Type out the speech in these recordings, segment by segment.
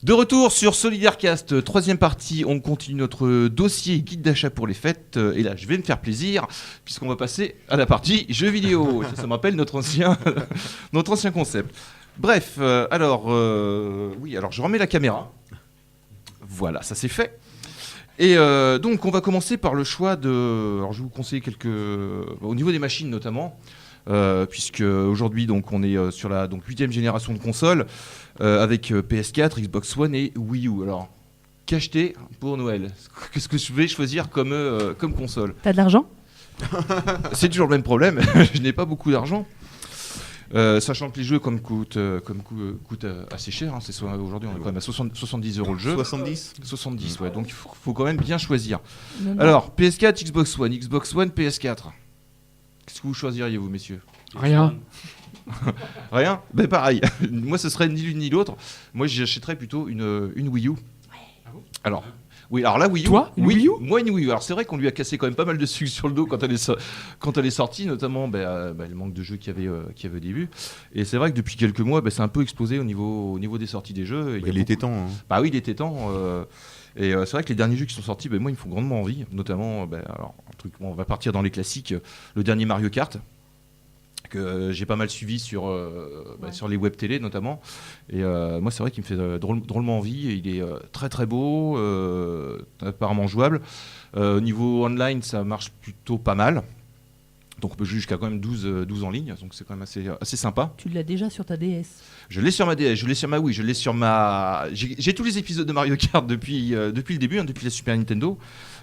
De retour sur Solidarecast, troisième partie, on continue notre dossier guide d'achat pour les fêtes. Et là, je vais me faire plaisir, puisqu'on va passer à la partie jeux vidéo. Ça me rappelle notre ancien concept. Bref, alors je remets la caméra. Voilà, ça c'est fait. Et donc, on va commencer par le choix de... Alors, je vais vous conseiller au niveau des machines notamment, puisque aujourd'hui, donc, on est sur la 8e génération de consoles, avec PS4, Xbox One et Wii U. Alors, qu'acheter pour Noël ? Qu'est-ce que je vais choisir comme console ? T'as de l'argent ? C'est toujours le même problème, je n'ai pas beaucoup d'argent. Sachant que les jeux coûtent assez cher, hein. Aujourd'hui on est quand même à 70 € le jeu. 70, ouais, donc il faut quand même bien choisir. Alors, PS4, Xbox One, PS4. Qu'est-ce que vous choisiriez, vous, messieurs ? Rien. Rien ? Ben pareil, moi ce serait ni l'une ni l'autre. Moi j'achèterais plutôt une Wii U. Alors... Oui, alors là, Wii U. Toi, une Wii U ? Moi, une Wii U. Alors, c'est vrai qu'on lui a cassé quand même pas mal de sucre sur le dos quand elle est sortie, notamment le manque de jeux qu'il y avait au début. Et c'est vrai que depuis quelques mois, c'est un peu explosé au niveau des sorties des jeux. Il était temps. Hein. Bah oui, il était temps. Et c'est vrai que les derniers jeux qui sont sortis, moi, ils me font grandement envie. Notamment, on va partir dans les classiques. Le dernier Mario Kart, que j'ai pas mal suivi sur les web télé notamment, et moi c'est vrai qu'il me fait drôlement envie, et il est très très beau, apparemment jouable. Au niveau online, ça marche plutôt pas mal, donc on peut jouer jusqu'à quand même 12 en ligne, donc c'est quand même assez sympa. Tu l'as déjà sur ta DS ? Je l'ai sur ma DS, je l'ai sur ma Wii, je l'ai sur ma... J'ai tous les épisodes de Mario Kart depuis le début, depuis la Super Nintendo,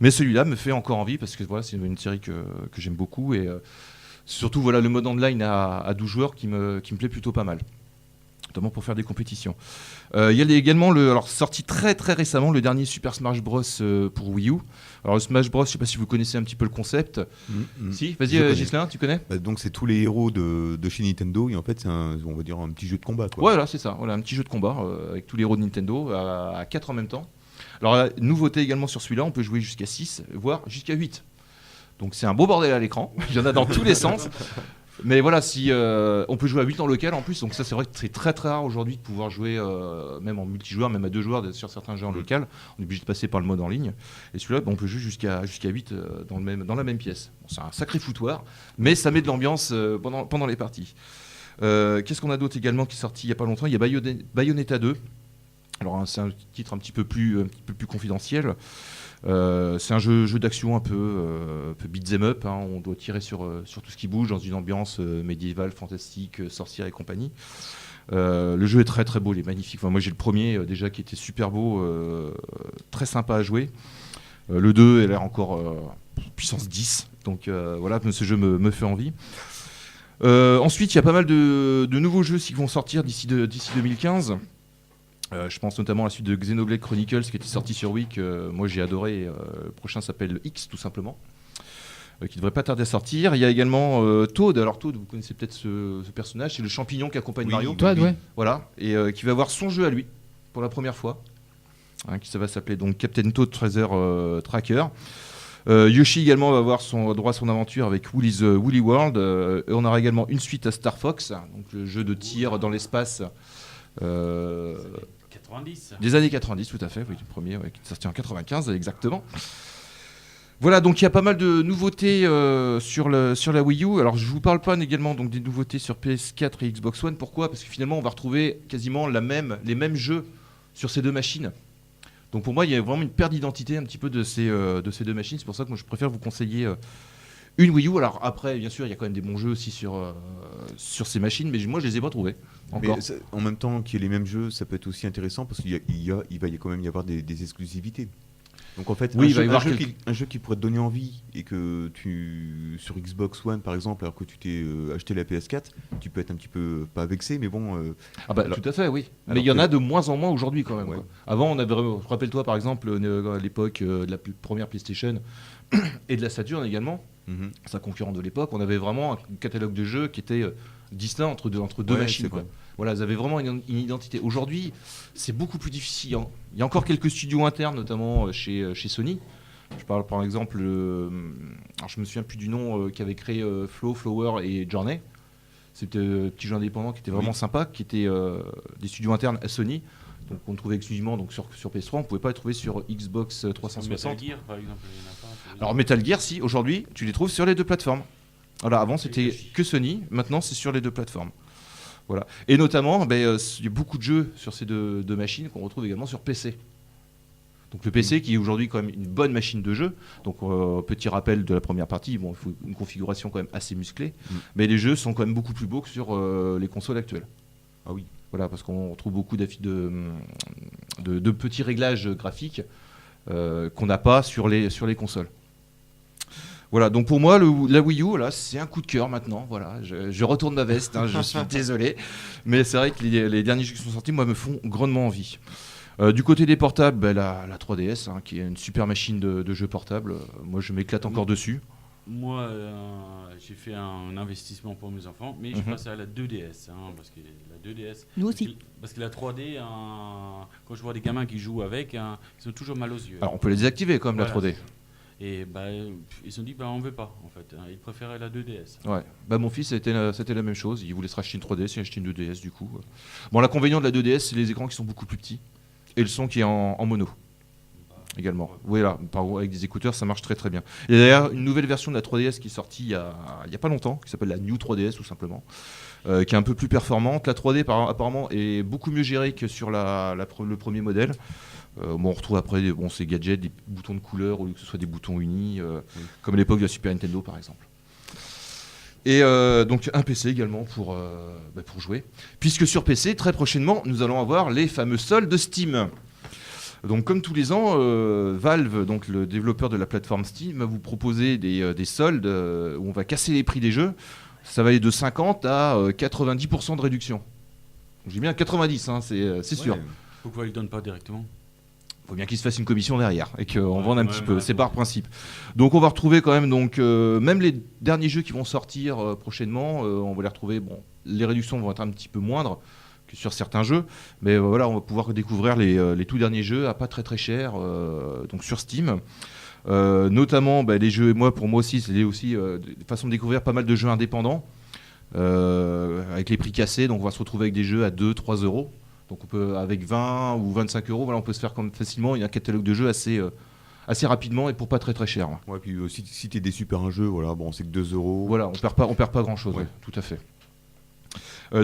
mais celui-là me fait encore envie, parce que voilà, c'est une série que j'aime beaucoup, et surtout, voilà, le mode online à 12 joueurs qui me plaît plutôt pas mal, notamment pour faire des compétitions. Il y a également sorti très très récemment le dernier Super Smash Bros pour Wii U. Alors le Smash Bros, je sais pas si vous connaissez un petit peu le concept. Si, vas-y Ghislain, tu connais ? Donc c'est tous les héros de chez Nintendo, et en fait c'est on va dire un petit jeu de combat, quoi. Voilà, c'est ça, voilà, un petit jeu de combat avec tous les héros de Nintendo à 4 en même temps. Alors la nouveauté également sur celui-là, on peut jouer jusqu'à 6, voire jusqu'à 8. Donc c'est un beau bordel à l'écran, il y en a dans tous les sens. Mais voilà, on peut jouer à 8 en local en plus, donc ça c'est vrai que c'est très très rare aujourd'hui de pouvoir jouer même en multijoueur, même à 2 joueurs sur certains jeux en local. On est obligé de passer par le mode en ligne. Et celui-là, on peut jouer jusqu'à 8 dans la même pièce. Bon, c'est un sacré foutoir, mais ça met de l'ambiance pendant les parties. Qu'est-ce qu'on a d'autre également qui est sorti il n'y a pas longtemps ? Il y a Bayonetta 2. Alors c'est un titre un petit peu plus confidentiel. C'est un jeu d'action un peu beat'em up, hein. On doit tirer sur tout ce qui bouge dans une ambiance médiévale, fantastique, sorcière et compagnie. Le jeu est très très beau, il est magnifique. Enfin, moi j'ai le premier déjà qui était super beau, très sympa à jouer. Le 2 a l'air encore puissance 10, donc voilà, ce jeu me fait envie. Ensuite, il y a pas mal de nouveaux jeux qui vont sortir d'ici 2015. Je pense notamment à la suite de Xenoblade Chronicles qui était sorti sur Wii, que moi j'ai adoré. Le prochain s'appelle X tout simplement, qui devrait pas tarder à sortir. Il y a également Toad. Alors Toad, vous connaissez peut-être ce personnage, c'est le champignon qui accompagne Mario. Toad, ouais. Voilà, et qui va avoir son jeu à lui pour la première fois, hein, qui ça va s'appeler donc Captain Toad Treasure Tracker. Yoshi également va avoir droit à son aventure avec Woolly's Woolly World. Et on aura également une suite à Star Fox, donc le jeu de tir dans l'espace. 90. Des années 90, tout à fait, oui, le premier, qui est sorti en 95 exactement. Voilà, donc il y a pas mal de nouveautés sur la Wii U. Alors je vous parle pas également donc des nouveautés sur PS4 et Xbox One. Pourquoi ? Parce que finalement on va retrouver quasiment les mêmes jeux sur ces deux machines. Donc pour moi il y a vraiment une perte d'identité un petit peu de ces deux machines. C'est pour ça que moi je préfère vous conseiller une Wii U. Alors après, bien sûr, il y a quand même des bons jeux aussi sur ces machines, mais moi je les ai pas trouvés encore. Mais en même temps qu'il y ait les mêmes jeux, ça peut être aussi intéressant parce qu'il va quand même y avoir des exclusivités. Donc en fait, oui, un jeu qui pourrait te donner envie et que sur Xbox One par exemple, alors que tu t'es acheté la PS4, tu peux être un petit peu pas vexé, mais bon. Tout à fait, oui. Mais il y en a de moins en moins aujourd'hui quand même. Ouais. Quoi. Avant, rappelle-toi par exemple à l'époque de la première PlayStation et de la Saturn également. Sa concurrente de l'époque, on avait vraiment un catalogue de jeux qui était distinct entre deux machines. Quoi. Voilà, ils avaient vraiment une identité. Aujourd'hui, c'est beaucoup plus difficile. Il y a encore quelques studios internes, notamment chez Sony. Je parle par exemple, alors je me souviens plus du nom, qui avait créé Flower et Journey. C'était un petit jeu indépendant qui était vraiment sympa, qui était des studios internes à Sony, Donc on le trouvait exclusivement donc, sur PS3, on ne pouvait pas le trouver sur Xbox 360. Metal Gear, par exemple, il y en a pas. Alors Metal Gear, si, aujourd'hui, tu les trouves sur les deux plateformes. Voilà, avant c'était que Sony, maintenant c'est sur les deux plateformes. Voilà. Et notamment, il y a beaucoup de jeux sur ces deux machines qu'on retrouve également sur PC. Donc le PC qui est aujourd'hui quand même une bonne machine de jeu. Donc petit rappel de la première partie, bon, il faut une configuration quand même assez musclée, mais les jeux sont quand même beaucoup plus beaux que sur les consoles actuelles. Ah oui. Voilà, parce qu'on retrouve beaucoup de petits réglages graphiques qu'on n'a pas sur les consoles. Voilà, donc pour moi, la Wii U, là, c'est un coup de cœur maintenant. Voilà, je retourne ma veste, je suis désolé. Mais c'est vrai que les derniers jeux qui sont sortis, moi, me font grandement envie. Du côté des portables, la 3DS, qui est une super machine de jeux portables. Moi, je m'éclate encore dessus. Moi, j'ai fait un investissement pour mes enfants, mais je passe à la 2DS. Parce que la 2DS. Nous aussi. Parce que la 3D, quand je vois des gamins qui jouent avec, ils ont toujours mal aux yeux. Alors, on peut les désactiver quand même, voilà, la 3D. Et ils se sont dit, on veut pas, en fait. Ils préféraient la 2DS. Ouais. Mon fils, c'était la même chose. Il voulait se racheter une 3DS, il a acheté une 2DS, du coup. Bon, l'inconvénient de la 2DS, c'est les écrans qui sont beaucoup plus petits. Et le son qui est en mono. Également. Voilà, avec des écouteurs, ça marche très très bien. Il y a d'ailleurs une nouvelle version de la 3DS qui est sortie il y a pas longtemps, qui s'appelle la New 3DS tout simplement, qui est un peu plus performante. La 3D apparemment est beaucoup mieux gérée que sur le premier modèle. On retrouve après ces gadgets, des boutons de couleur au lieu que ce soit des boutons unis, comme à l'époque de la Super Nintendo par exemple. Et donc un PC également pour jouer. Puisque sur PC, très prochainement, nous allons avoir les fameux soldes de Steam. Donc comme tous les ans, Valve, donc le développeur de la plateforme Steam, va vous proposer des soldes où on va casser les prix des jeux. Ça va aller de 50 à 90% de réduction. J'ai bien 90, c'est sûr. Pourquoi ils ne donnent pas directement ? Il faut bien qu'il se fasse une commission derrière et qu'on vende un petit peu. C'est par principe. Donc on va retrouver quand même, même les derniers jeux qui vont sortir prochainement, on va les retrouver. Bon, les réductions vont être un petit peu moindres que sur certains jeux, mais voilà, on va pouvoir découvrir les tout derniers jeux à pas très très cher, donc sur Steam. Notamment les jeux, pour moi aussi, c'est aussi une façon de découvrir pas mal de jeux indépendants avec les prix cassés. Donc on va se retrouver avec des jeux à 2-3 euros. Donc on peut, avec 20 ou 25 euros, voilà, on peut se faire facilement un catalogue de jeux assez rapidement et pour pas très très cher. Ouais, puis si t'es déçu par un jeu, voilà, bon, c'est que 2 euros. Voilà, on perd pas grand chose, ouais. Tout à fait.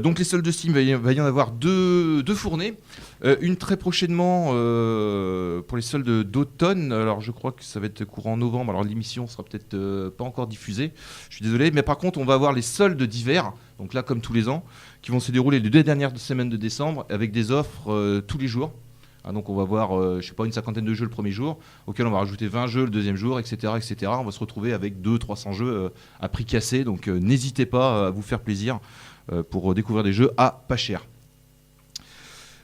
Donc les soldes de Steam, il va y en avoir deux fournées. Une très prochainement pour les soldes d'automne. Alors je crois que ça va être courant novembre. Alors l'émission sera peut-être pas encore diffusée. Je suis désolé. Mais par contre, on va avoir les soldes d'hiver. Donc là, comme tous les ans, qui vont se dérouler les 2 dernières semaines de décembre avec des offres tous les jours. Donc on va voir, une cinquantaine de jeux le premier jour, auquel on va rajouter 20 jeux le deuxième jour, etc. etc. On va se retrouver avec 200-300 jeux à prix cassé. Donc n'hésitez pas à vous faire plaisir pour découvrir des jeux à pas cher.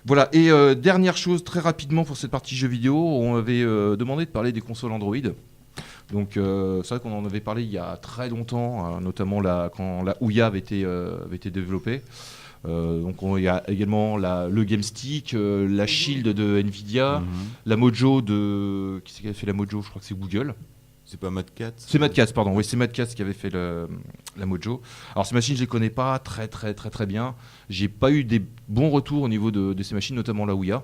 Voilà, et dernière chose très rapidement pour cette partie jeux vidéo, on avait demandé de parler des consoles Android. Donc c'est vrai qu'on en avait parlé il y a très longtemps, notamment quand la Ouya avait été développée. Donc il y a également le Game Stick, la Shield de Nvidia, la Mojo qui c'est qui avait fait la Mojo, je crois que c'est Google. C'est pas Mad Cat. C'est Mad Cat, pardon. Oui, c'est Mad Cat qui avait fait la Mojo. Alors ces machines, je les connais pas très très très très bien. J'ai pas eu des bons retours au niveau de ces machines, notamment la Ouya,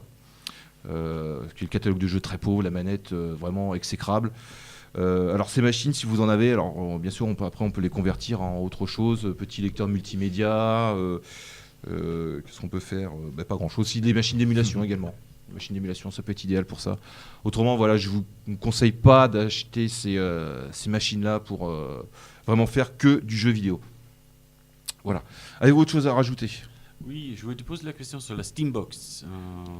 qui est le catalogue de jeux très pauvre, la manette vraiment exécrable. Alors ces machines, si vous en avez, alors bien sûr, on peut les convertir en autre chose, petit lecteur multimédia. Qu'est-ce qu'on peut faire ? Pas grand-chose. Si des machines d'émulation également. Les machines d'émulation, ça peut être idéal pour ça. Autrement, voilà, je vous conseille pas d'acheter ces machines-là pour vraiment faire que du jeu vidéo. Voilà. Avez-vous autre chose à rajouter ? Oui, je voulais te poser la question sur la Steambox.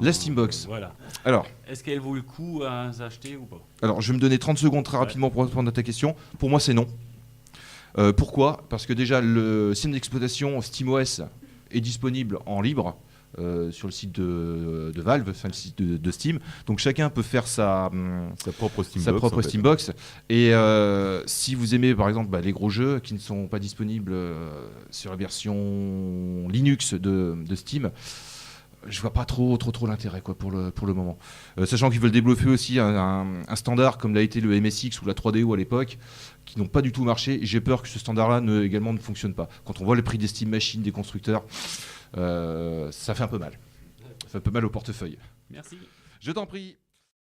La Steambox. Voilà. Alors, est-ce qu'elle vaut le coup à acheter ou pas ? Alors, je vais me donner 30 secondes très rapidement pour répondre à ta question. Pour moi, c'est non. Pourquoi ? Parce que déjà, le système d'exploitation SteamOS est disponible en libre sur le site de Valve, enfin le site de Steam. Donc chacun peut faire sa propre Steambox. Steambox. Et si vous aimez par exemple les gros jeux qui ne sont pas disponibles sur la version Linux de Steam, je vois pas trop l'intérêt pour le moment. Sachant qu'ils veulent développer aussi un standard comme l'a été le MSX ou la 3DO à l'époque, qui n'ont pas du tout marché. J'ai peur que ce standard-là également ne fonctionne pas. Quand on voit le prix des Steam Machines des constructeurs, ça fait un peu mal. Ça fait un peu mal au portefeuille. Merci. Je t'en prie.